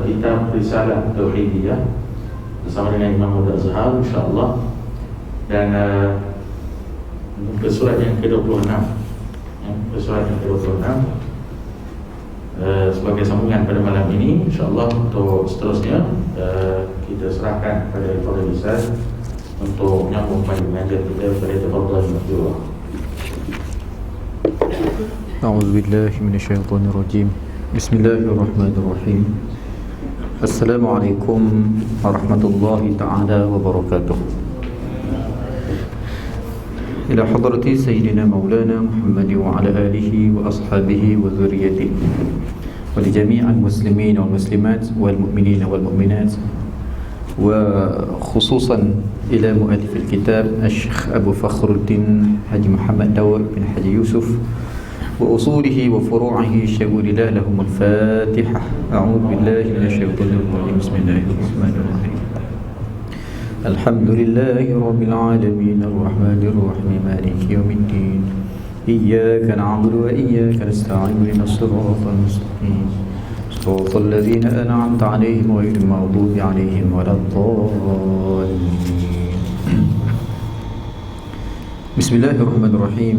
kitab Risalah Tauhidiyah bersama dengan Imam Muhammad Azhar, insyaAllah. Dan ke surat yang ke-26, sebagai sambungan pada malam ini, insyaAllah. Untuk seterusnya kita serahkan kepada Al-Fadhil Ustaz untuk menyambung pada mengajar kita pada tafadhal masyhur. A'udzubillahi minasyaitonirrajim. Bismillahirrahmanirrahim. Assalamualaikum warahmatullahi ta'ala wabarakatuh. Ila hadrati Sayyidina Maulana Muhammad wa ala alihi wa ashabihi wa zuriyatihi wa li jami'al muslimin wal muslimat wal mu'minin wal mu'minat, wa khususan ila mu'allif al-kitab Asy-Syaikh Abu Fakhruddin Haji Muhammad Dawud bin Haji Yusuf wa usulihi wa furu'ihi syawulillah lahum al-Fatihah. A'udzu billahi minasyaitonir rajim. Bismillahirrahmanirrahim. Alhamdulillahi rabbil alamin arrahmanir rahim maliki yaumiddin. Iyyaka na'budu wa iyyaka nasta'in ihdinas siratal mustaqim siratal ladzina an'amta 'alaihim ghairil maghdubi 'alaihim waladdallin. Bismillahirrahmanirrahim.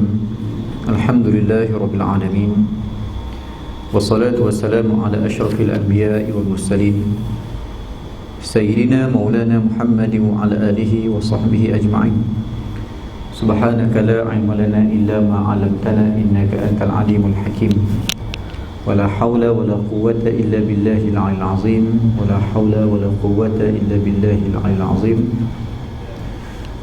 Alhamdulillahi rabbil alamin. Wassalatu wassalamu ala asyrafil anbiya'i wal mursalin Sayyidina Maulana Muhammad wa ala alihi wa sahbihi ajma'in. Subhanaka la ilma lana illa ma 'allamtana innaka antal alimul hakim. Wala hawla wala quwwata illa billahil 'aliyyil 'azim. Wala hawla wala quwwata illa billahil 'aliyyil 'azim.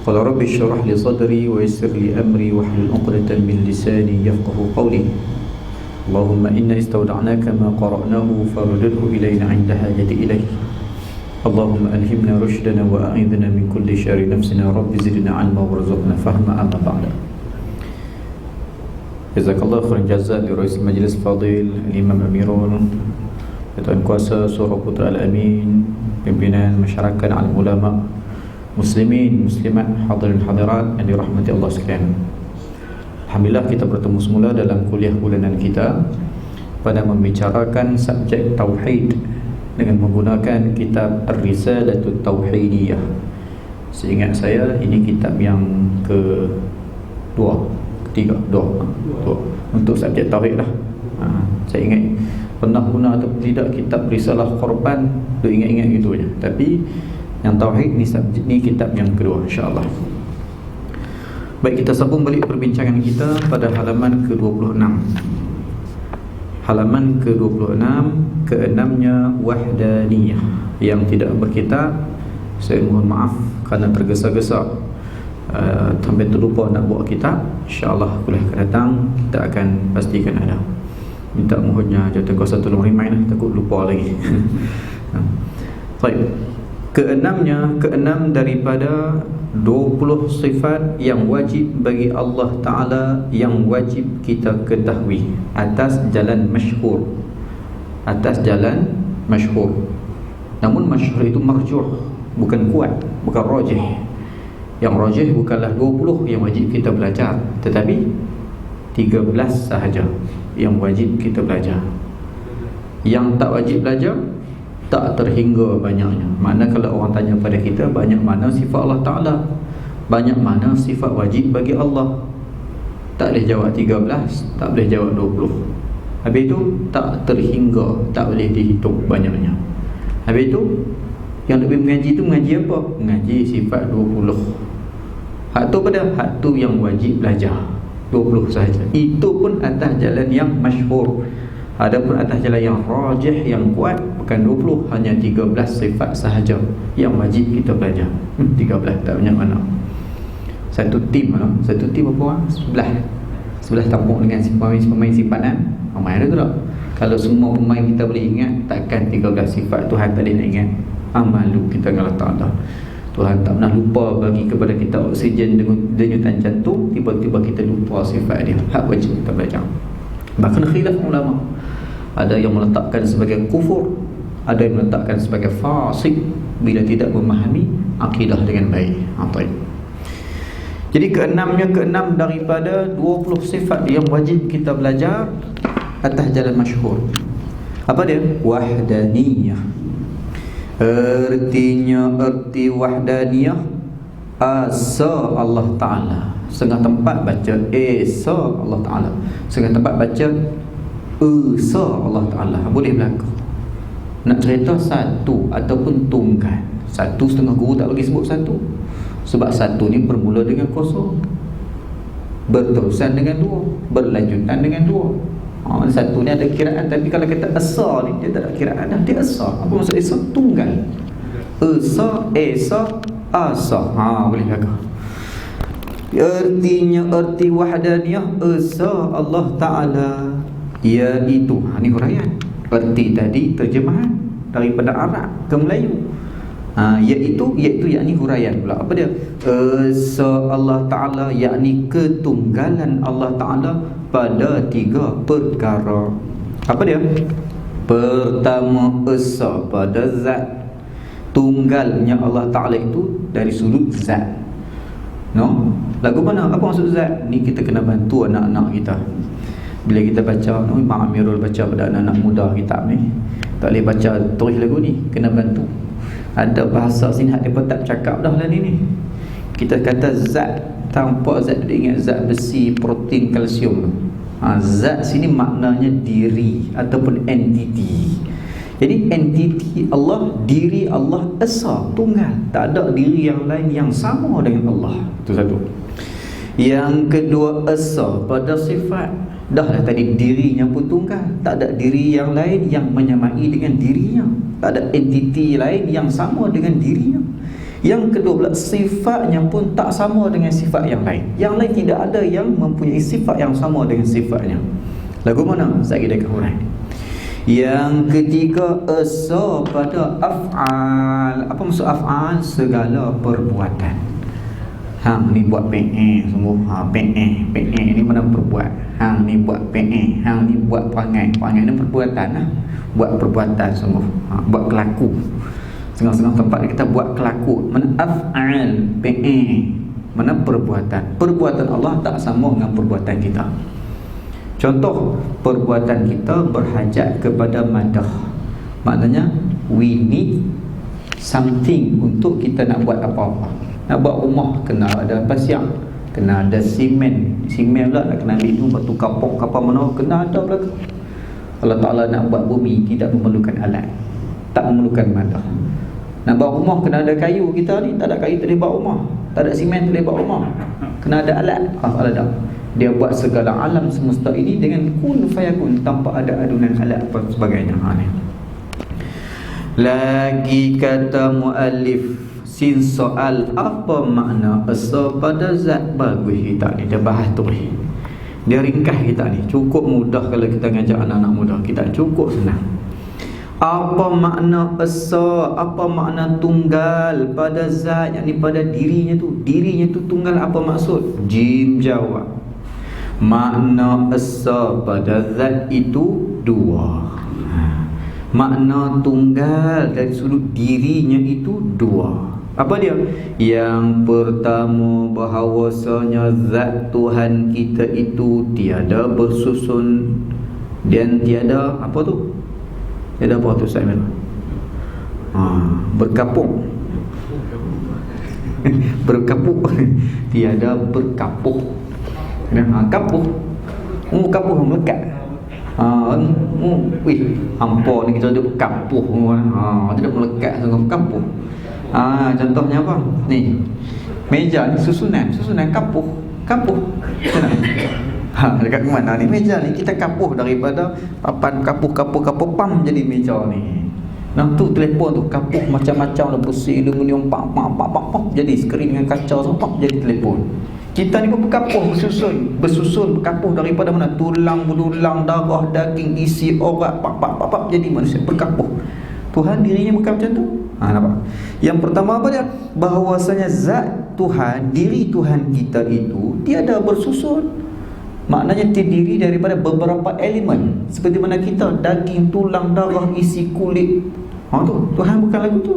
Qala rabbi shrah li sadri wa yassir li amri wahlul 'uqdatam min lisani yafqahu qawli. Allahumma inna istawda'naka ma qara'nahu farudhu ilayna 'inda hajati ilayhi. Allahumma alhimna rushdana wa a'idhna min kulli syarri nafsina rabbi zidna 'ilma warzuqna fahma amma ba'da. Jazakallahu khairan jazaa li Rais Majlis Fadil Imam Amirul Tuan Kuasa Surah Putra Al-Amin, pimpinan masyarakat alim ulama, muslimin, muslimat, hadirin hadirat yang dirahmati Allah sekalian. Alhamdulillah kita bertemu semula dalam kuliah bulanan kita pada membicarakan subjek tauhid dengan menggunakan kitab Ar-Risalatut Tauhidiyah. Seingat saya ini kitab yang ketiga untuk subjek tauhid lah. Saya ingat pernah guna atau tidak kitab Risalah Korban, tu ingat-ingat gitu je. Tapi yang tauhid ni kitab yang kedua, insya-Allah. Baik, kita sambung balik perbincangan kita pada halaman ke-26. Halaman ke-26, keenamnya wahdaniyah yang tidak berkitab. Saya mohon maaf kerana tergesa-gesa sampai terlupa nak bawa kitab. InsyaAllah kuliah akan datang kita akan pastikan ada. Minta mohonnya Jawatankuasa tolong remind lah, takut lupa lagi. Baik, keenam daripada 20 sifat yang wajib bagi Allah Ta'ala, yang wajib kita ketahui atas jalan masyhur. Namun masyhur itu marjuh, bukan kuat, bukan rajih. Yang rajih bukanlah 20 yang wajib kita belajar, tetapi 13 sahaja yang wajib kita belajar. Yang tak wajib belajar tak terhingga banyaknya. Mana kalau orang tanya pada kita, banyak mana sifat Allah Ta'ala, banyak mana sifat wajib bagi Allah, tak boleh jawab 13, tak boleh jawab 20. Habis itu tak terhingga, tak boleh dihitung banyaknya. Habis itu yang lebih mengaji itu mengaji apa? Mengaji sifat 20. Hak tu pada hak tu yang wajib belajar 20 sahaja. Itu pun atas jalan yang masyhur. Adapun atas jalan yang rajih, yang kuat, bukan 20, hanya 13 sifat sahaja yang wajib kita belajar. 13 tak banyak mana. Satu tim berapa orang? 11 tampuk dengan pemain simpanan. Ramai ada tu tak? Kalau semua pemain kita boleh ingat, takkan 13 sifat Tuhan tak boleh nak ingat. Malu kita dengan Allah Ta'ala. Tuhan tak pernah lupa bagi kepada kita oksigen dengan denyutan jantung, tiba-tiba kita lupa sifat dia. Hak wajib kita belajar. Bahkan khilaf ulama, ada yang meletakkan sebagai kufur, ada yang meletakkan sebagai fasik bila tidak memahami akidah dengan baik. Jadi keenam daripada 20 sifat yang wajib kita belajar atas jalan masyhur. Apa dia? Wahdaniyah. Erti wahdaniyah, asa Allah Ta'ala. Setengah tempat baca esa Allah Ta'ala, setengah tempat baca esa Allah Ta'ala. Boleh berlaku. Nak cerita satu ataupun tunggal. Satu setengah guru tak bagi sebut satu, sebab satu ni bermula dengan kosong, berterusan dengan dua, berlanjutan dengan dua. Satu ni ada kiraan. Tapi kalau kita esa ni, dia tak ada kiraan dah, dia esa. Apa maksud esa? Tunggal. Esa, esa, asa. Boleh jaga. Artinya, arti wahdaniyah esa Allah Ta'ala, iaitu, ni huraian. Arti tadi terjemahan daripada Arab ke Melayu. Iaitu yakni huraian pula. Apa dia? Esa Allah Ta'ala, yakni ketunggalan Allah Ta'ala pada 3 perkara. Apa dia? Pertama, esa pada zat. Tunggalnya Allah Ta'ala itu dari sudut zat. No? Lagu mana? Apa maksud zat? Ni kita kena bantu anak-anak kita. Bila kita baca, Imam Amirul baca pada anak-anak muda kitab ni, tak boleh baca terus lagu ni, kena bantu. Ada bahasa sini mereka tak cakap dah lah ni. Kita kata zat, tanpa zat dia ingat zat besi, protein, kalsium. Zat sini maknanya diri ataupun entiti. Jadi entiti Allah, diri Allah esa, tunggal. Tak ada diri yang lain yang sama dengan Allah. Itu satu. Yang kedua, esa pada sifat. Dah lah tadi dirinya pun tunggal, tak ada diri yang lain yang menyamai dengan dirinya, tak ada entiti lain yang sama dengan dirinya. Yang kedua pula, sifatnya pun tak sama dengan sifat yang lain. Yang lain tidak ada yang mempunyai sifat yang sama dengan sifatnya. Lagu mana? Saya kira huraian. Yang ketiga, esa pada af'al. Apa maksud af'al? Segala perbuatan. Hang ni buat PE sungguh. PE ni mana perbuat. Hang ni buat PE, hang ni buat perangai. Perangai ni perbuatan lah. Buat perbuatan sungguh. Buat kelaku. Setengah-setengah tempat kita buat kelaku. Mana af'al, PE, mana perbuatan. Perbuatan Allah tak sama dengan perbuatan kita. Contoh, perbuatan kita berhajat kepada madah. Maknanya we need something untuk kita nak buat apa-apa. Nak buat rumah kena ada pasir, kena ada simen. Simen pula nak kena ambil tu batu kapok kapal mana kena ada pula. Allah Ta'ala nak buat bumi tidak memerlukan alat, tak memerlukan madah. Nak buat rumah kena ada kayu. Kita ni tak ada kayu tak boleh buat rumah, tak ada simen tak boleh buat rumah, kena ada alat. Allah dah, dia buat segala alam semesta ini dengan kun fayakun, tanpa ada adunan alat apa sebagainya. Ni lagi kata muallif sin soal, apa makna esa pada zat. Bagus kita ni, dia bahas tu ni, dia ringkas kita ni. Cukup mudah kalau kita ngajak anak-anak muda, kita cukup senang. Apa makna esa, apa makna tunggal pada zat, yakni pada dirinya tu. Dirinya tu tunggal, apa maksud? Jim jawab, makna esa pada zat itu dua. Makna tunggal dari sudut dirinya itu dua. Apa dia? Yang pertama, bahawasanya zat Tuhan kita itu tiada bersusun dan tiada apa tu? Tiada apa tu saya berkapung. Berkapung. Tiada berkapung. Kapuh. Kapuh melekat. Hampa ni kita ada kapuh. Dia melekat sangat kapuh. Contohnya apa? Ni. Meja ni susunan kapuh. Dekat mana ni meja ni kita kapuh daripada papan kapuh pam jadi meja ni. Nah tu telefon tu kapuh macam-macam lah, besi aluminium pak jadi skrin dengan kaca sempat jadi telefon. Kita ni pun berkapuh, bersusun berkapuh daripada mana? Tulang, belulang, darah, daging, isi, orat, pak jadi manusia berkapuh. Tuhan dirinya bukan macam tu. Nampak? Yang pertama apa dia? Bahawasanya zat Tuhan, diri Tuhan kita itu tiada bersusun. Maknanya terdiri daripada beberapa elemen, seperti mana kita, daging, tulang, darah, isi, kulit. Tu Tuhan bukan lagu tu.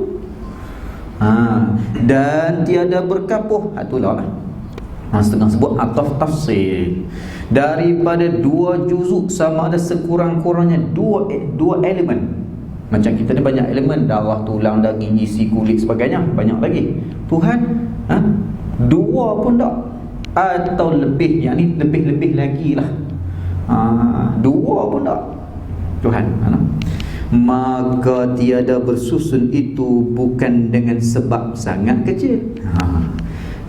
Dan tiada berkapuh. Itulah lah. Setengah sebut ataf tafsir. daripada 2 juzuk sama ada sekurang-kurangnya 2 elemen. Macam kita ni banyak elemen, darah, tulang, daging, isi, kulit, sebagainya, banyak lagi. Tuhan 2 pun tak, atau lebih, yang ni lebih-lebih lagi lah. 2 pun tak Tuhan. Maka tiada bersusun itu bukan dengan sebab sangat kecil.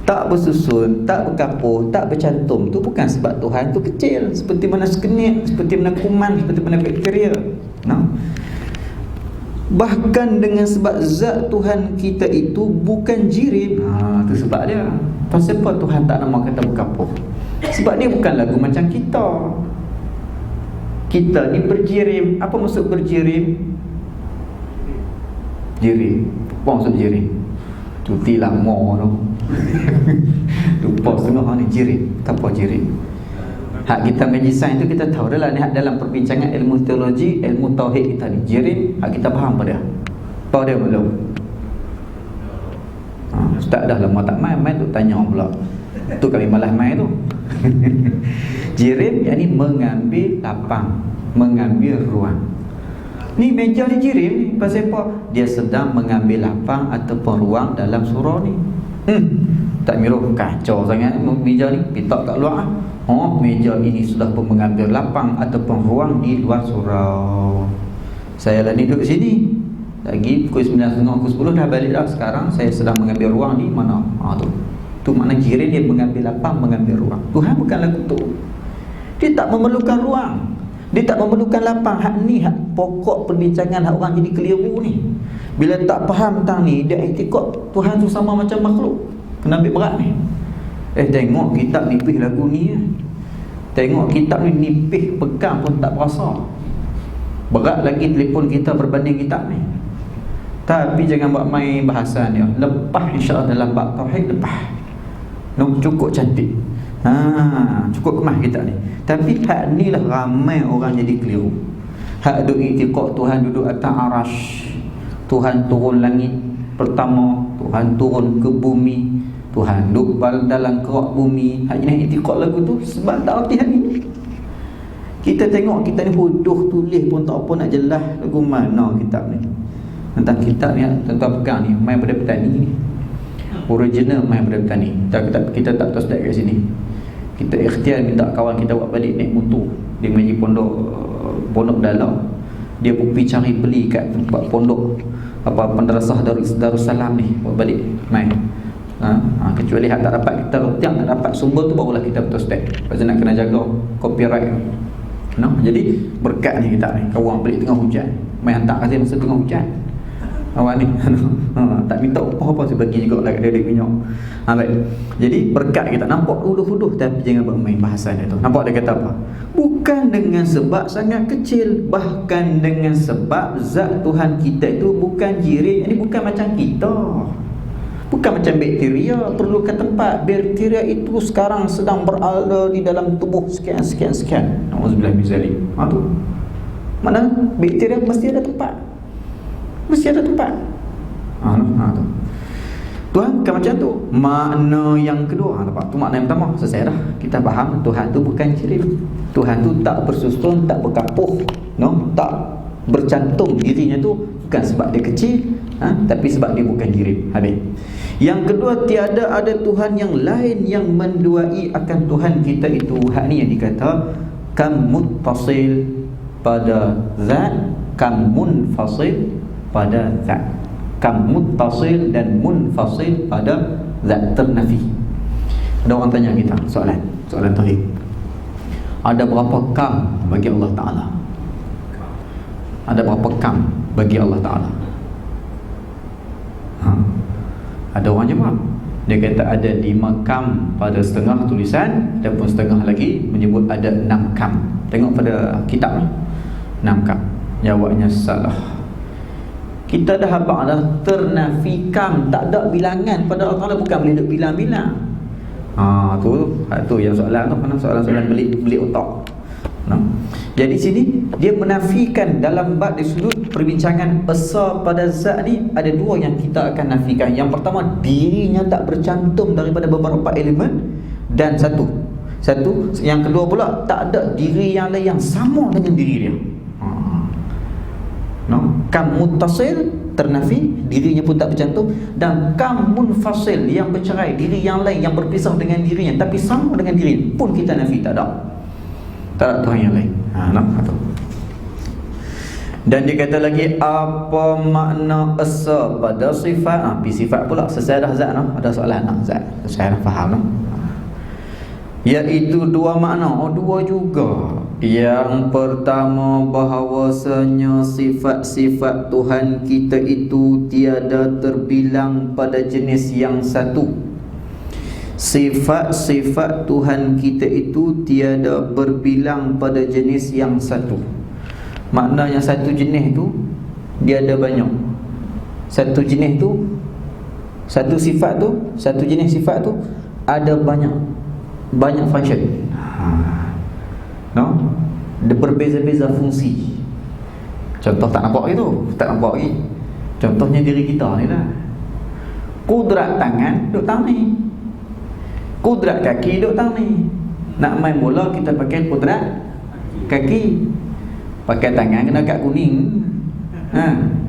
Tak bersusun, tak berkapuh, tak bercantum, tu bukan sebab Tuhan tu kecil, seperti mana sekenit, seperti mana kuman, seperti mana bakteria. Bahkan dengan sebab zat Tuhan kita itu bukan jirim. Tu sebab dia. Pasal apa Tuhan tak nama kata berkapuh? Sebab dia bukan lagu macam kita. Kita ni berjirim. Apa maksud berjirim? Jirim. Apa maksud jirim? Cuti lama tu. Lupa setengah ni jirim. Tak apa jirim. Hak kita mengaji sains tu kita tahu dah lah ni, hak dalam perbincangan ilmu teologi, ilmu tauhid kita ni. Jirim, hak kita faham apa dia? Tahu dia belum? Ustaz dah lama tak main tu tanya pula. Tu kami malas main tu. Jirim yakni mengambil lapang, mengambil ruang. Ni meja ni jirim ni. Pasal apa? Dia sedang mengambil lapang ataupun ruang dalam surau ni. Tak miruh kacau sangat meja ni, pitak kat luar. Meja ini sudah pun mengambil lapang ataupun ruang di luar surau. Saya lah ni duduk sini. Lagi pukul 9.30, pukul 10 dah balik dah. Sekarang saya sedang mengambil ruang di mana? Tu makna jirim, dia mengambil lapang, mengambil ruang. Tuhan bukan lagu tu. Dia tak memerlukan ruang, dia tak memerlukan lapang. Hak ni hak pokok perbincangan hak orang jadi keliru ni. Bila tak faham tentang ni, dia iktikad Tuhan tu sama macam makhluk. Kena ambil berat ni. Tengok kitab nipis lagu ni. Tengok kitab ni nipis, pegang pun tak berasa. Berat lagi telefon kita berbanding kitab ni. Tapi jangan buat main bahasan dia. Lepas insya-Allah dalam bab tauhid, lepas. Cukup cantik. Cukup kemas kitab ni. Tapi hak ni lah ramai orang jadi keliru. Hak duk iktikad Tuhan duduk atas arash, Tuhan turun langit pertama, Tuhan turun ke bumi, Tuhan duduk dalam kerak bumi. Hak ni iktikad lagu tu sebab tak erti hak ni. Kita tengok kita ni bodoh, tulis pun tak apa nak jelas lagu mana kitab ni. Tentang kitab ni tuan-tuan pegang ni, main pada petani ni. Original main pada petani. Kita tak tahu sedap kat sini. Kita ikhtiar minta kawan kita buat balik naik motor. Dia mengaji pondok dalam. Dia pergi cari beli kat tempat pondok penderasah Darussalam ni, buat balik main. Kecuali hak tak dapat, kita tiang tak dapat sumber tu, barulah kita betul step. Pasal nak kena jaga copyright. Jadi berkat ni kita ni. Kawan beli tengah hujan, main hantar kasih masa tengah hujan. Awak ni tak minta upah apa, saya bagi juga lah kat dia minyak. Baik. Jadi berkat kita nampak uduh-uduh, tapi jangan buat main bahasan dia tu. Nampak dia kata apa? Bukan dengan sebab sangat kecil, bahkan dengan sebab zat Tuhan kita itu bukan jirim. Ini bukan macam kita. Bukan macam bakteria, perlukan tempat. Bakteria itu sekarang sedang berada di dalam tubuh sekian. Auzubillah min zalik. Tu. Mana bakteria mesti ada tempat. Mesti ada tempat. Tu. Tuhan bukan macam tu. Makna yang kedua, nampak? Tu makna yang pertama. Selesai dah. Kita faham Tuhan tu bukan jirim. Tuhan tu tak bersusun, tak berkapuh, tak bercantum dirinya tu, bukan sebab dia kecil, tapi sebab dia bukan jirim. Habis. Yang kedua, tiada ada Tuhan yang lain yang menduai akan Tuhan kita itu. Hak ni yang dikata kam muttasil pada zat, kam munfasil pada zat. Kam muttasil dan munfasil pada zat, ternafi. Ada orang tanya kita soalan tauhid. Ada berapa kam bagi Allah Ta'ala? Ada berapa kam bagi Allah Ta'ala? Ada orang jawab. Dia kata ada 5 kam pada setengah tulisan, ataupun setengah lagi menyebut ada 6 kam. Tengok pada kitab ni, 6 kam. Jawabnya salah. Kita dah habaq dah ternafi kam, tak ada bilangan pada Allah Ta'ala, bukan boleh duk bilang-bilang. Tu yang soalan tu, mana soalan-soalan beli otak. Jadi sini dia menafikan dalam bab di sudut perbincangan besar pada zat ni, ada 2 yang kita akan nafikan. Yang pertama, dirinya tak bercantum daripada beberapa elemen, dan satu, Satu. Yang kedua pula, tak ada diri yang lain yang sama dengan diri dia. No? Kam muttasil ternafi, dirinya pun tak bercantum. Dan kam munfasil, yang bercerai, diri yang lain yang berpisah dengan dirinya tapi sama dengan diri pun kita nafi, tak ada. Tak ada Tuhan yang lain. Nampak tu. Dan dia kata lagi, apa makna asa pada sifat? Sifat pula sesuai dah zat. Ada soalan zat, saya dah faham. Iaitu dua makna. Dua juga. Yang pertama, bahawasanya sifat-sifat Tuhan kita itu tiada terbilang pada jenis yang satu. Sifat-sifat Tuhan kita itu tiada berbilang pada jenis yang satu. Maknanya satu jenis tu dia ada banyak. Satu jenis tu, satu sifat tu, satu jenis sifat tu ada banyak function. No? Dia berbeza-beza fungsi. Contoh tak nampak itu, tak nampak lagi. Contohnya diri kita ni lah. Kudrat tangan duk tang ni, kudrat kaki duk tang ni. Nak main bola kita pakai kudrat kaki. Pakai tangan kena kat kuning.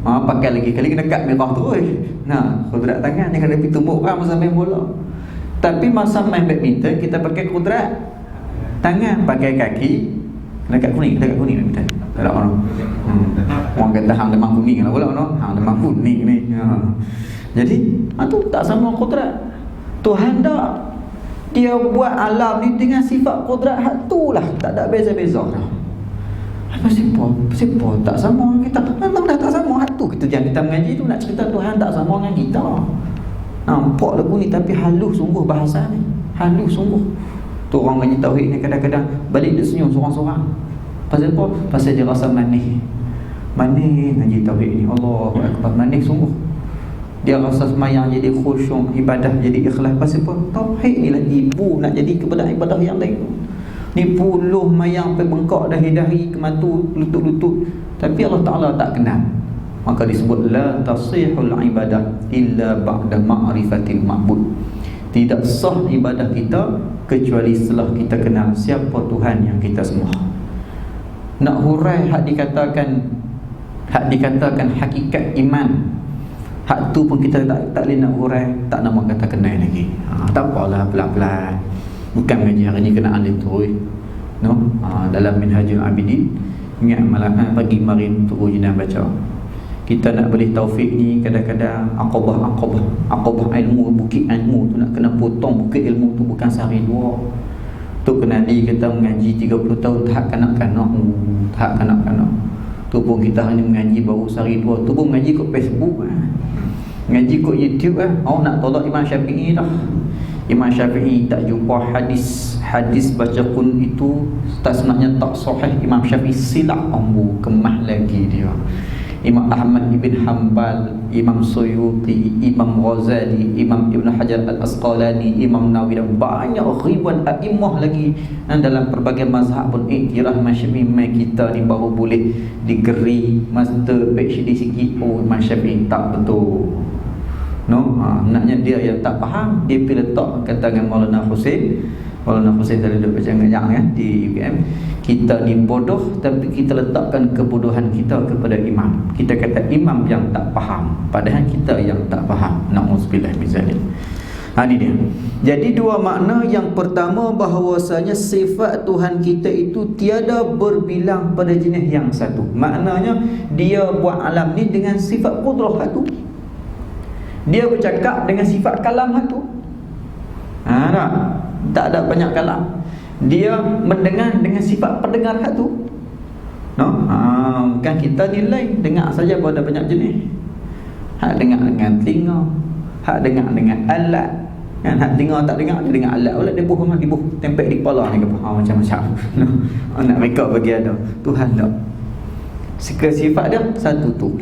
Pakai lagi kali kena kat merah terus. Kudrat tangan jangan ada pergi tumbuk orang masa main bola. Tapi masa main badminton kita pakai kudrat tangan, pakai kaki kena kat kuning, badminton. Tak ada orang. Orang kata hang demam kuning lah pula no. Hang demam kuning ni. Jadi tu tak sama kudrat. Tuhan tak, dia buat alam ni dengan sifat kudrat hak tu lah, tak ada beza-beza. Siapa tak sama kita? Memang dah tak sama hak tu. Kita mengaji tu nak cerita Tuhan tak sama dengan kita. Nampak lagu ni tapi halus sungguh bahasa ni. Halus sungguh. Tu orang ngaji tauhid ni kadang-kadang balik dia senyum seorang-seorang. Pasal apa? Pasal dia rasa manis. Manis ngaji tauhid ni. Allahu akbar, manis sungguh. Dia rasa semayang jadi khusyuk, ibadah jadi ikhlas. Pasal apa? Tauhid ni lah ibu nak jadi kepada ibadah yang lain. Ni puluh mayang sampai bengkak dahi-dahi ke matu, lutut-lutut, tapi Allah Ta'ala tak kenal. Maka disebut la tasihul ibadah illa ba'da ma'rifatil ma'bud. Tidak sah ibadah kita kecuali setelah kita kenal siapa Tuhan yang kita sembah. Nak hurai hak dikatakan hakikat iman, hak tu pun kita tak boleh nak hurai, tak nama kata kenal lagi. Tak apalah, pelan-pelan. Bukan mengaji hari ni kena alih terus. Dalam Minhajul Abidin, ingat malam pagi marin turun jenah baca. Kita nak beli taufik ni kadang-kadang Aqabah ilmu, bukit ilmu tu nak kena potong. Bukit ilmu tu bukan sehari dua. Tu kena kita mengaji 30 tahun tahap kanak-kanak. Tu pun kita hanya mengaji baru sehari dua. Tu pun mengaji kat Facebook ngaji kat YouTube nak tolak Imam Syafi'i dah. Imam Syafi'i tak jumpa hadis baca kun itu tak sebenarnya tak sahih. Imam Syafi'i silap kemah lagi dia. Imam Ahmad ibn Hanbal, Imam Suyuti, Imam Ghazali, Imam Ibn Hajar al-Asqalani, Imam Nawawi, dan banyak ribuan a'immah lagi dalam pelbagai mazhab pun iktiraf Imam Syafi'i. Kita ni baru boleh digeri master PhD sikit. Imam Syafi'i tak betul. Naknya dia yang tak faham, dia pergi letak kata dengan Maulana Hussein tadi duduk baca ngajak di UKM. Kita ni bodoh tapi kita letakkan kebodohan kita kepada imam. Kita kata imam yang tak faham, padahal kita yang tak faham. Na'udzubillah min zalik. Ini dia. Jadi dua makna. Yang pertama, bahawasanya sifat Tuhan kita itu tiada berbilang pada jenis yang satu. Maknanya dia buat alam ni dengan sifat qudrah satu. Dia bercakap dengan sifat kalam satu. Tak ada banyak kalam. Dia mendengar dengan sifat pendengar satu. Kan kita nilai dengar saja pada banyak jenis. Hak dengar dengan telinga, hak dengar dengan alat. Kan hak dengar tak dengar, dia dengar alat pula, dia buh tempel di kepala ni ke macam-macam. Nak make up bagi ada. Tuhan tak. Sifat dia satu tu.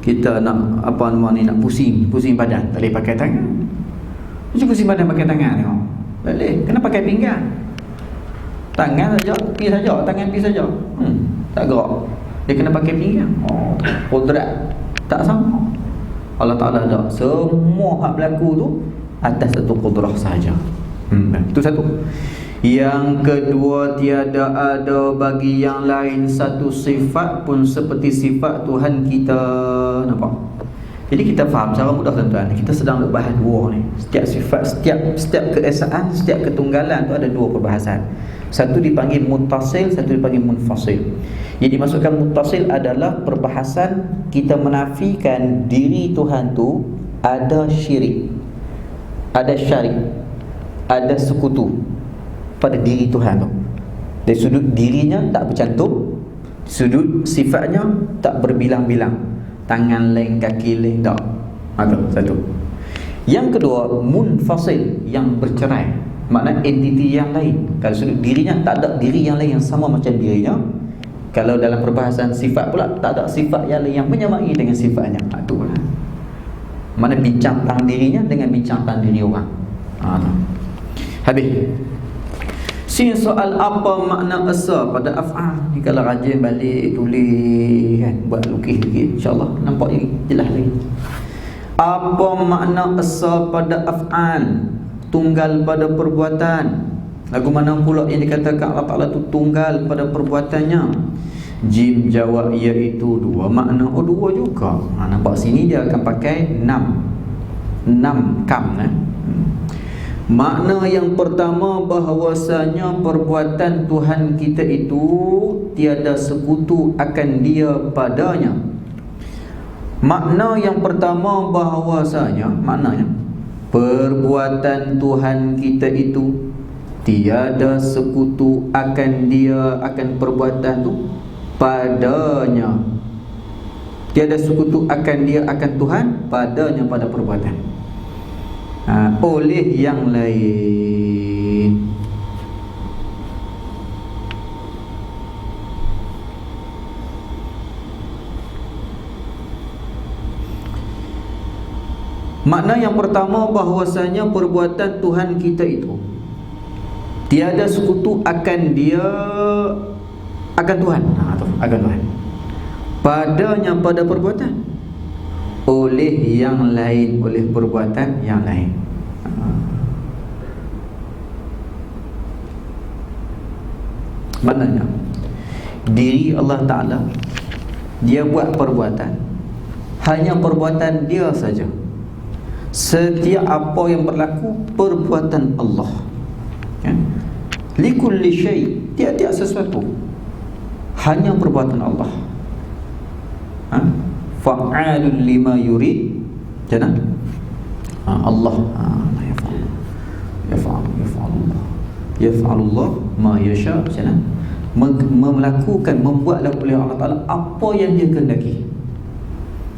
Kita nak nak pusing badan, tak boleh pakai tangan. Macam pusing badan pakai tangan tengok. Tak boleh, kena pakai pinggan. Tangan saja, tangan pi saja. Tak gerak. Dia kena pakai pinggan. Qudrat tak sama. Allah Ta'ala dah semua hak berlaku tu atas satu qudrah sahaja. Itu satu. Yang kedua, tiada ada bagi yang lain satu sifat pun seperti sifat Tuhan kita. Nampak? Jadi kita faham secara mudah tuan-tuan. Kita sedang berbahas dua ni. Setiap sifat, setiap keesaan, setiap ketunggalan tu ada dua perbahasan. Satu dipanggil muttasil, satu dipanggil munfasil. Yang dimasukkan muttasil adalah perbahasan kita menafikan diri Tuhan tu ada syirik, ada syarik, ada sekutu pada diri Tuhan tu. Dari sudut dirinya tak bercantum, sudut sifatnya tak berbilang-bilang, tangan lain, kaki lain, tak. Ada satu. Yang kedua, munfasil, yang bercerai, makna entiti yang lain. Kalau sudut dirinya tak ada diri yang lain yang sama macam dirinya. Kalau dalam perbahasan sifat pula, tak ada sifat yang lain yang menyamai dengan sifatnya. Itu pula. Mana bincang tentang dirinya dengan bincang tentang diri orang. Habis. Sini soal apa makna asa pada af'al. Ni kalau rajin balik tulis kan, buat lukis sikit, insya-Allah nampak lagi jelas lagi. Apa makna asa pada af'al? Tunggal pada perbuatan. Lagu mana pula yang dikatakan Allah Ta'ala tu tunggal pada perbuatannya? Jim jawab iaitu dua makna. Oh, dua juga. Nampak sini dia akan pakai 6 kam Makna yang pertama, bahawasanya perbuatan Tuhan kita itu tiada sekutu akan dia padanya. Makna yang pertama bahawasanya, maknanya perbuatan Tuhan kita itu tiada sekutu akan dia, akan perbuatan tu padanya. Tiada sekutu akan dia, akan Tuhan padanya, pada perbuatan. Oleh yang lain. Makna yang pertama, bahawasanya perbuatan Tuhan kita itu tiada sekutu akan dia, akan Tuhan, akan Tuhan padanya, pada perbuatan. Oleh yang lain, oleh perbuatan yang lain. Maknanya diri Allah Ta'ala, dia buat perbuatan, hanya perbuatan dia saja. Setiap apa yang berlaku perbuatan Allah, kan? Likulli syai, tiap-tiap sesuatu hanya perbuatan Allah. Fa'alul lima yurid. Jangan Allah yaf'alullah ma yasha. Jangan melakukan, membuatlah oleh Allah Ta'ala apa yang dia kehendaki.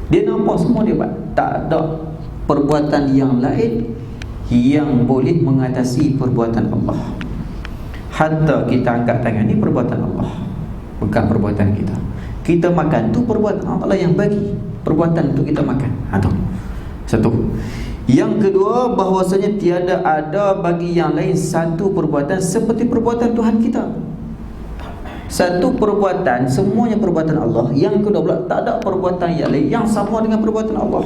Dia nampak semua dia buat. Tak ada perbuatan yang lain yang boleh mengatasi perbuatan Allah. Hatta kita angkat tangan ni perbuatan Allah, bukan perbuatan kita. Kita makan tu perbuatan Allah yang bagi perbuatan untuk kita makan. Itu satu. Yang kedua, bahwasanya tiada ada bagi yang lain satu perbuatan seperti perbuatan Tuhan kita. Satu perbuatan, semuanya perbuatan Allah. Yang kedua pula, tak ada perbuatan yang lain yang sama dengan perbuatan Allah.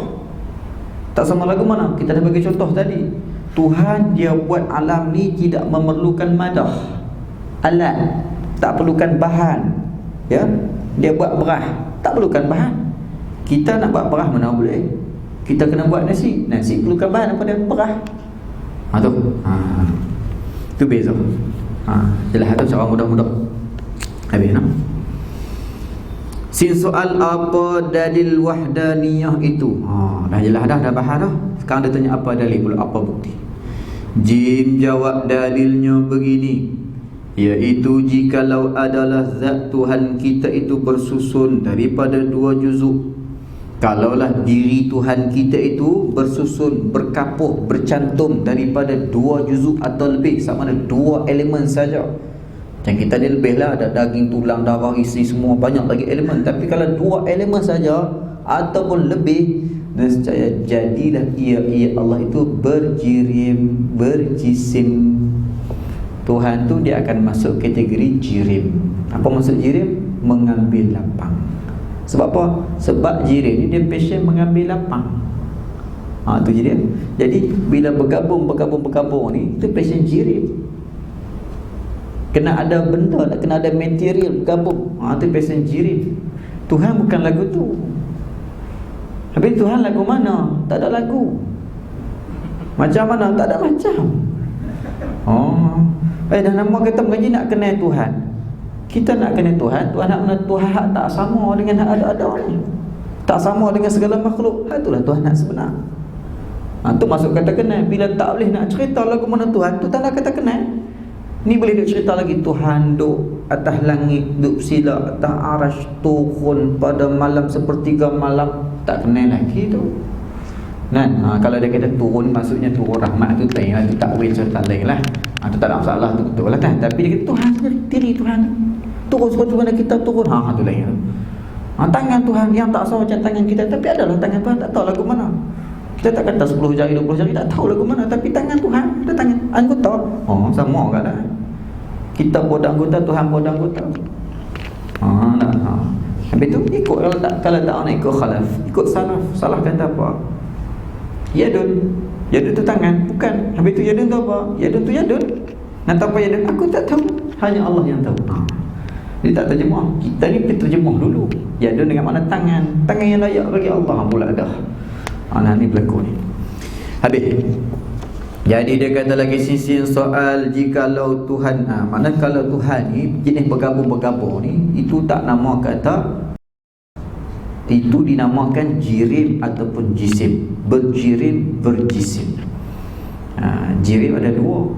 Tak sama lagu mana? Kita dah bagi contoh tadi. Tuhan dia buat alam ni tidak memerlukan madah, alat, tak perlukan bahan. Ya, dia buat berah, tak perlukan bahan. Kita nak buat berah mana boleh? Kita kena buat nasi, nasi perlukan bahan apa dia? Berah. Itu beza. Jelas tu cara mudah-mudah. Habis nak. Sin soal apa dalil wahdaniyah itu? Dah jelas dah bahas dah. Sekarang dia tanya apa dalil pula, apa bukti? Jim jawab dalilnya begini, iaitu jikalau adalah zat Tuhan kita itu bersusun daripada dua juzuk. Kalaulah diri Tuhan kita itu bersusun, berkapuh, bercantum daripada dua juzuk atau lebih, sama ada dua elemen saja. Macam kita ni lebihlah, ada daging, tulang, darah, isi semua, banyak lagi elemen. Tapi kalau dua elemen saja ataupun lebih, nescaya jadilah ia Allah itu berjisim. Tuhan tu dia akan masuk kategori jirim. Apa maksud jirim? Mengambil lapang. Sebab apa? Sebab jirim ni dia passion mengambil lapang. Tu je dia. Jadi bila bergabung ni, itu passion jirim. Kena ada benda, kena ada material bergabung. Tu passion jirim. Tuhan bukan lagu tu. Habis Tuhan lagu mana? Tak ada lagu. Macam mana? Tak ada macam. Dah nama kata mengaji nak kenal Tuhan. Kita nak kenal Tuhan, Tuhan nak kenal Tuhan hak tak sama dengan hak ada-ada ni. Tak sama dengan segala makhluk. Itulah Tuhan nak sebenar. Tu masuk kata kenal. Bila tak boleh nak cerita lagu mana Tuhan, tu tak nak kata kenal. Ni boleh duk cerita lagi Tuhan duk atas langit, duk sila atas arash, turun pada malam sepertiga malam. Tak kenal lagi tu. Kalau dia kata turun, maksudnya turun rahmat tu lain lah. Tu takwil cerita lain lah. Tu tak ada masalah, tu betul lah kan. Tapi dia kata Tuhan sendiri, diri Tuhan turun seperti mana kita turun. Tu lain lah. Tangan Tuhan yang tak sama macam tangan kita. Tapi adalah tangan Tuhan, tak tahu lagu mana. Kita tak kata 10 jari, 20 jari, tak tahu lagu mana. Tapi tangan Tuhan, ada tangan anggota. Sama kan lah. Kita bodoh anggota, Tuhan bodoh anggota. Habis tu ikut. Kalau tak nak ikut khalaf, ikut salaf. Salah kata apa? Yadun. Yadun tu tangan, bukan. Habis tu yadun tu apa? Yadun tu yadun. Nak tahu apa yadun? Aku tak tahu. Hanya Allah yang tahu. Dia tak terjemah. Kita ni pergi terjemah dulu. Yadun dengan mana tangan. Tangan yang layak bagi Allah pula dah. Ni berlaku ni. Habis. Jadi dia kata lagi sisi soal jikalau Tuhan, mana kalau Tuhan ni jenis bergabung-bergabung ni, itu tak nama kata, itu dinamakan jirim ataupun jisim. Berjirim, berjisim. Jirim ada dua.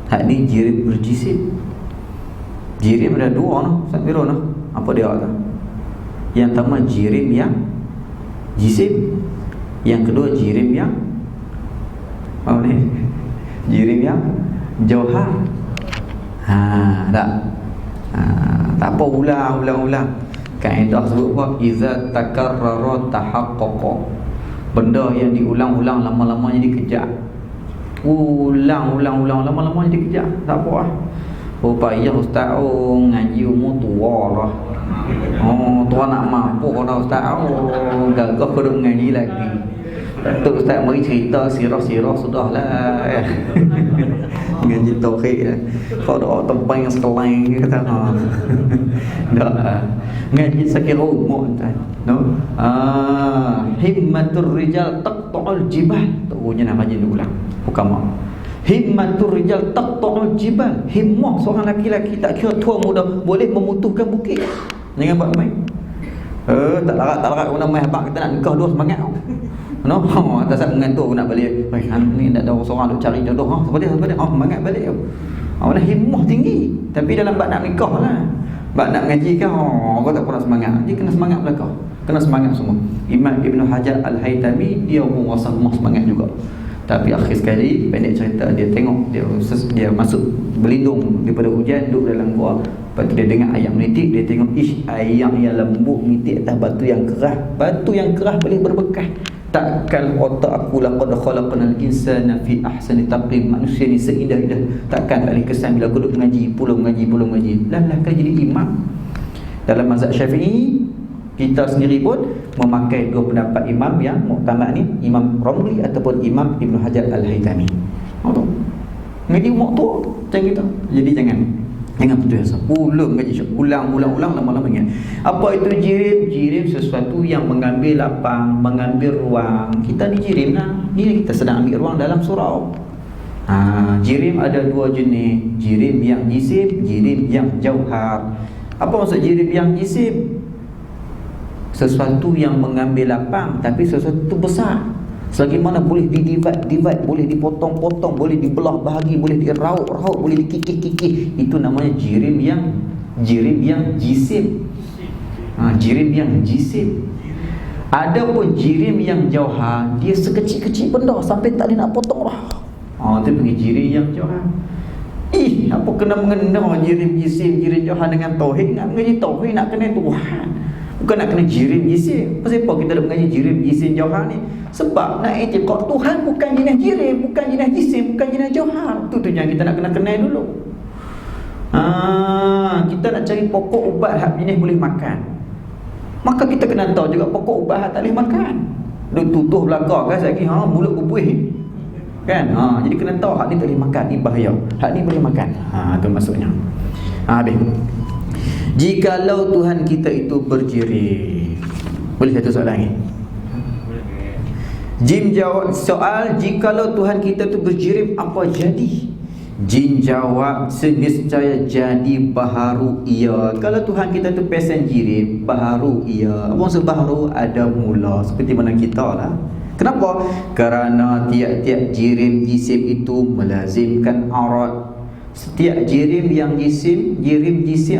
Hak ni jirim berjisim. Jirim ada dua noh, Samiro noh. Apa dia kata? Yang pertama jirim yang jisim. Yang kedua jirim yang apa ni? Jirim yang jauhar. Tak. Tak apa ulang. Kaedah sebut apa? Iza takarrara tahaqqaqa. Benda yang diulang-ulang lama-lama jadi kejap. Ulang lama-lama jadi kejap. Tak apa lah. Payah ustaz ngaji umur tua lah. Tua nak mampu kalau ustaz gagah perlu ngaji lagi. Datuk ustaz mari cerita sirah-sirah sudahlah. Ngaji tauhid lah. Kalau doa tempang yang sekelain kata dah. Ngaji sekira umur tuan. Himmatur rijal taqta'ul jibal. Tunya nak ngaji dulu ulang. Hukama. Himmatur rijal taqta'ul jibal. Himmah seorang lelaki tak kira tua muda boleh memutuhkan bukit. Jangan buat main. Tak larat guna mai abang kita nak nikah dua semangat. Atas mengantuk nak balik. Ni nak ada seorang duk cari jodoh. Seperti semangat balik. Mana himmah tinggi. Tapi dalam bab nak nikah lah. Bab nak ngaji kan kau tak pernah semangat. Dia kena semangat belakang. Kena semangat semua. Imam Ibn Hajar Al-Haytami dia pun rasa semangat juga. Tapi akhir sekali pendek cerita dia tengok dia masuk berlindung daripada hujan duduk dalam gua. Lepas tu dia dengar ayam menitik, dia tengok ayam yang lembut menitik atas batu yang keras. Batu yang keras boleh berbekas. Takkan otak aku laqad khalaqnal insana fi ahsani taqwim. Manusia ni seindah-indah. Takkan tak boleh kesan bila aku duduk mengaji, pulang mengaji. Lah kan jadi imam. Dalam mazhab Syafi'i kita sendiri pun memakai dua pendapat imam yang muktamad ni, Imam Ramli ataupun Imam Ibn Hajar Al-Haytami. Ngaji umur tua macam kita. Jadi jangan putus asa. Ulang lama-lama ingat. Apa itu jirim? Jirim sesuatu yang mengambil lapang, mengambil ruang. Kita ni jirim lah. Ni kita sedang ambil ruang dalam surau. Jirim ada dua jenis. Jirim yang jisim, jirim yang jauhar. Apa maksud jirim yang jisim? Sesuatu yang mengambil lapang tapi sesuatu besar. Sebagaimana boleh divide, boleh dipotong-potong, boleh dibelah bahagi, boleh diraut-raut, boleh dikikih-kikih. Itu namanya jirim yang jisim. Jirim yang jisim. Adapun jirim yang jauhar, dia sekecil-kecil benda sampai tak boleh nak potong lah. Itu panggil jirim yang jauhar. Apa kena mengena jirim jisim, jirim jauhar dengan tauhid? Nak mengaji tauhid, nak kena Tuhan. Bukan nak kena jirim jisim. Kenapa kita nak mengaji jirim jisim jauhar ni? Sebab nak i'tiqad Tuhan bukan jenis jirim, bukan jenis jisim, bukan jenis jauhar. Itu yang kita nak kena kenal dulu. Kita nak cari pokok ubat hak jenis boleh makan. Maka kita kena tahu juga pokok ubat hak tak boleh makan. Duk tutuh belakang kan lagi mulut berbuih. Kan? Jadi kena tahu hak ni tak boleh makan, ni bahaya. Hak ni boleh makan. Tu maksudnya. Habis. Jikalau Tuhan kita itu berjirim. Boleh satu soalan lagi? Jin jawab soal, jikalau Tuhan kita itu berjirim, apa jadi? Jin jawab, seniscaya jadi baharu ia. Kalau Tuhan kita tu pesen jirim, baharu ia. Apa maksud baharu? Ada mula, seperti mana kita lah. Kenapa? Kerana tiap-tiap jirim jisim itu melazimkan arat. Setiap jirim yang jisim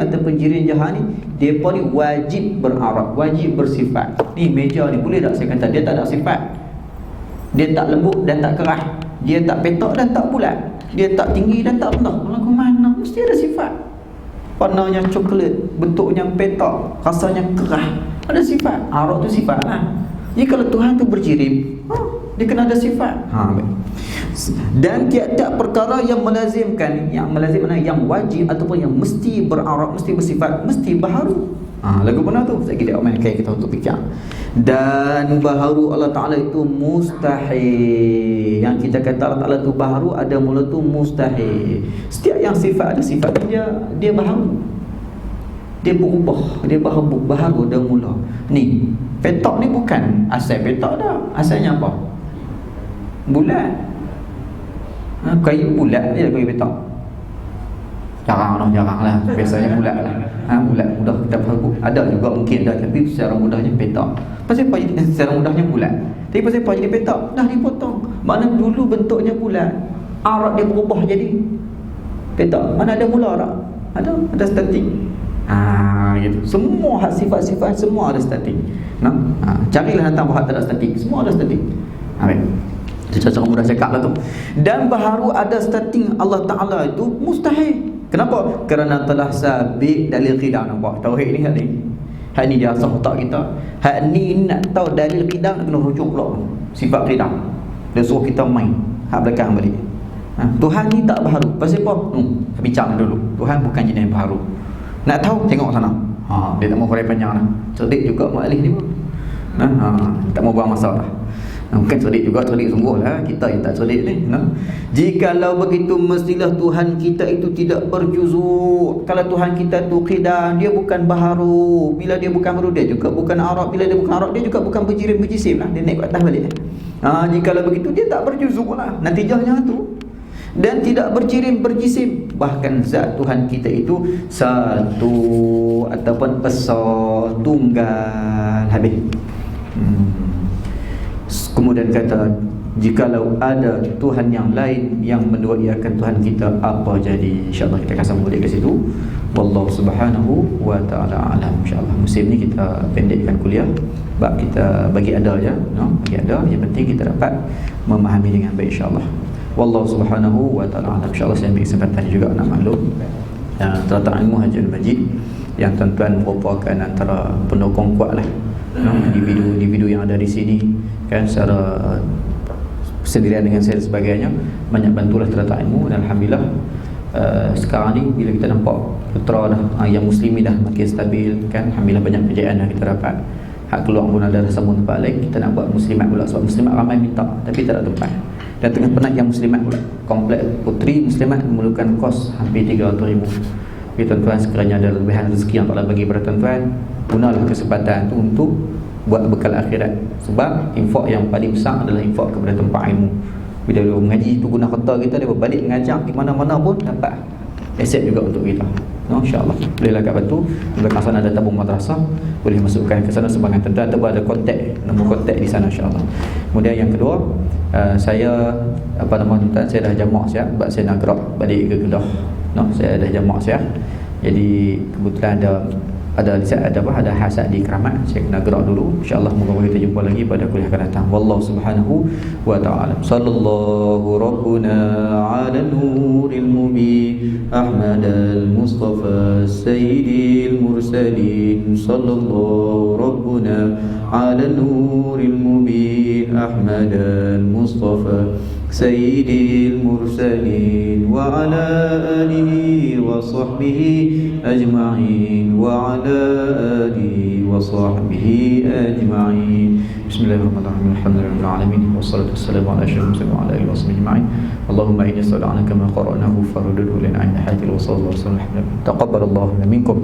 ataupun jirim jahat ni, depa ni wajib berarat, wajib bersifat. Ni meja ni boleh tak saya kata dia tak ada sifat. Dia tak lembut dan tak keras. Dia tak petak dan tak bulat. Dia tak tinggi dan tak rendah. Lagu mana? Mesti ada sifat. Warnanya coklat, bentuknya petak, rasanya keras. Ada sifat. Arat tu sifat lah. Jadi kalau Tuhan tu berjirim, dia kena ada sifat. Dan tiap-tiap perkara yang melazimkan, yang melazim mana, yang wajib ataupun yang mesti berarat, mesti bersifat, mesti baharu. Lagu mana tu? Saya kira main kayak kita untuk fikir. Dan baharu Allah Ta'ala itu mustahil. Yang kita kata Allah Ta'ala itu baharu, ada mula tu mustahil. Setiap yang sifat ada sifat dia baharu. Dia berubah, dia baharu ada mula. Ni, petak ni bukan asal petak dah. Asalnya apa? Bulat. Kayu bulat je kayu petak. Jarang lah. Biasanya bulat lah. Bulat mudah kita faham. Ada juga mungkin dah, tapi secara mudahnya petak. Pasal apa jadi secara mudahnya bulat? Tapi pasal apa jadi petak? Dah dipotong. Mana dulu bentuknya bulat, arat dia berubah jadi petak. Mana ada mula arat? Ada statik. Gitu. Semua hak sifat-sifat semua ada statik. Carilah datang hak tak ada statik. Semua ada statik. Itu cara mudah cakap lah tu. Dan baharu ada statik Allah Ta'ala itu mustahil. Kenapa? Kerana telah sabit dalil qidah. Nampak? Tauhid ni hak ni. Hak ni dia asal otak kita. Hak ni nak tahu dalil qidah, kena rujuk pula sifat qidah. Dia suruh kita main hak belakang balik. Tuhan ni tak baharu. Pasal apa? Bincang dulu. Tuhan bukan jenis baharu. Nak tahu? Tengok sana. Dia tak mau korek panjang lah. Cerdik juga mu'alif ni pun. Tak mau buang masa lah. Bukan cerdik juga, cerdik sungguh lah. Kita yang tak cerdik ni. Jikalau begitu, mestilah Tuhan kita itu tidak berjuzuk. Kalau Tuhan kita tu qidah, dia bukan baharu. Bila dia bukan baharu, dia juga bukan arat. Bila dia bukan arat, dia juga bukan berjirim berjisim lah. Dia naik ke atas balik. Jikalau begitu, dia tak berjuzuk lah. Natijahnya tu. Dan tidak berjirim berjisim. Bahkan zat Tuhan kita itu satu ataupun esa, tunggal. Habis. Kemudian kata, jikalau ada Tuhan yang lain yang menduaiakan Tuhan kita, apa jadi? InsyaAllah kita akan sambung ke situ. Wallahu subhanahu wa ta'ala alam. InsyaAllah musim ni kita pendekkan kuliah, sebab kita bagi ada je, bagi ada. Yang penting kita dapat memahami dengan baik, insyaAllah. Wallahu subhanahu wa ta'ala alam. InsyaAllah saya ambil kesempatan juga nak maklum tentang ilmu Hajjul Majid yang tuan-tuan merupakan antara pendukung kuat lah, individu yang ada di sini kan, secara sendirian dengan saya sebagainya, banyak bantulah terletak ilmu. Dan Alhamdulillah sekarang ni bila kita nampak putra dah yang muslimi dah makin stabil kan, Alhamdulillah banyak kejayaan yang kita dapat. Hak keluar pun ada sambung tempat lain, kita nak buat muslimat pula, sebab muslimat ramai minta tapi tak ada tempat. Dan tengah penat yang muslimat pula, komplek putri muslimat memerlukan kos hampir 300,000. Jadi tuan-tuan, sekiranya ada lebihan rezeki yang Allah bagi kepada tuan-tuan, gunalah kesempatan tu untuk buat bekal akhirat. Sebab infak yang paling besar adalah infak kepada tempat ilmu. Bila dia mengaji tu guna harta kita, dia berbalik mengajar di mana-mana pun dapat aset juga untuk kita. InsyaAllah bolehlah kat Batu, di belakang sana ada tabung madrasah, boleh masukkan ke sana sebagai tuan-tuan, atau ada kontak, nombor kontak di sana, insyaAllah. Kemudian yang kedua, saya tuan-tuan, saya dah jamak siap, sebab saya nak gerak balik ke Kedah. Saya dah jamak siap. Jadi kebetulan ada hasad di Keramat, saya kena gerak dulu. InsyaAllah moga-moga kita jumpa lagi pada kuliah akan datang. Wallahu subhanahu wa ta'ala. Sallallahu rabbuna ala nuril mubin Ahmad al-Mustafa sayyidil mursalin. Sallallahu rabbuna ala nuril mubin أحمد المصطفى سيد المرسلين وعلى آله وصحبه أجمعين وعلى آله وصحبه أجمعين. بسم الله الرحمن الرحيم. الحمد لله رب العالمين والصلاة والسلام على أشرف المرسلين وعلى آله وصحبه أجمعين. اللهم إني أسأل عنك ما قرأناه فردده لنا عند حاجة الوصول والرسول. تقبل الله منكم.